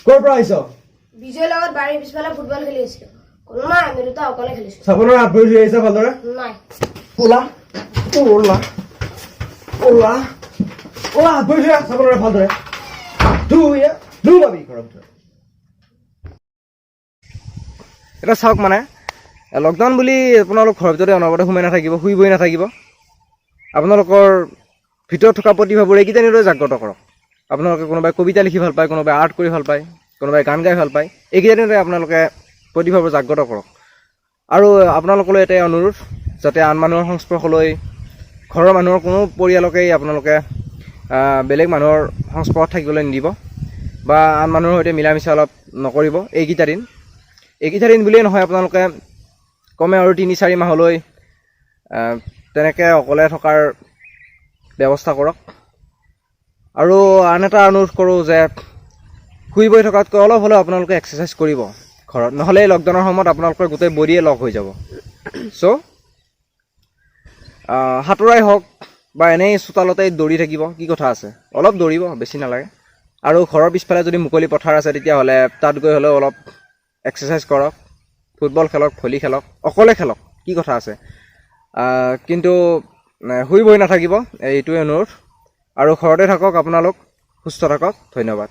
ক'ৰ পৰা আহিছ? বিজয়ৰ লগত বাৰীৰ পিছফালে ফুটবল খেলি আছিলো। কোনো নাই, আমি দুটা অকলে খেলিছো। চাপনৰ হাত ভৰি ধুই আহিছা ভালদৰে? নাই। ওলা ওলা ওলা ওলা হাত ভৰি ধুই আহ চাপনৰে ভালদৰে। ধুই পাবি ঘৰৰ ভিতৰত। এটা চাওক মানে লকডাউন বুলি আপোনালোক ঘৰৰ ভিতৰতে অনবৰতে সোমাই নাথাকিব, শুই নাথাকিব। আপোনালোকৰ ভিতৰত থকা প্ৰতিভাবোৰ এইকেইটা নিদৰে জাগ্ৰত কৰক। আপোনালোকে কোনোবাই কবিতা লিখি ভাল পায়, কোনোবাই আৰ্ট কৰি ভাল পায়, কোনোবাই গান গাই ভাল পায়। এইকেইটা দিনতে আপোনালোকে প্ৰতিভাবোৰ জাগ্ৰত কৰক। আৰু আপোনালোকলৈ এটাই অনুৰোধ, যাতে আন মানুহৰ সংস্পৰ্শলৈ ঘৰৰ মানুহৰ কোনো পৰিয়ালকেই আপোনালোকে বেলেগ মানুহৰ সংস্পৰ্শত থাকিবলৈ নিদিব বা আন মানুহৰ সৈতে মিলা মিছা অলপ নকৰিব। এইকেইটা দিন বুলিয়েই নহয়, আপোনালোকে কমে আৰু ৩-৪ মাহলৈ তেনেকৈ অকলে থকাৰ ব্যৱস্থা কৰক। আৰু আন এটা অনুৰোধ কৰোঁ যে শুই বহি থকাতকৈ অলপ হ'লেও আপোনালোকে এক্সাৰচাইজ কৰিব ঘৰত, নহ'লে এই লকডাউনৰ সময়ত আপোনালোকৰ গোটেই বডিয়ে লক হৈ যাব। চ' সাঁতোৰাই হওক বা এনেই চোতালতে দৌৰি থাকিব, কি কথা আছে, অলপ দৌৰিব, বেছি নালাগে। আৰু ঘৰৰ পিছফালে যদি মুকলি পথাৰ আছে তেতিয়াহ'লে তাত গৈ হ'লেও অলপ এক্সাৰচাইজ কৰক। ফুটবল খেলক, ভলী খেলক, অকলে খেলক, কি কথা আছে। কিন্তু শুই বহি নাথাকিব, এইটোৱে অনুৰোধ। আৰু ঘৰতে থাকক আপোনালোক, সুস্থ থাকক। ধন্যবাদ।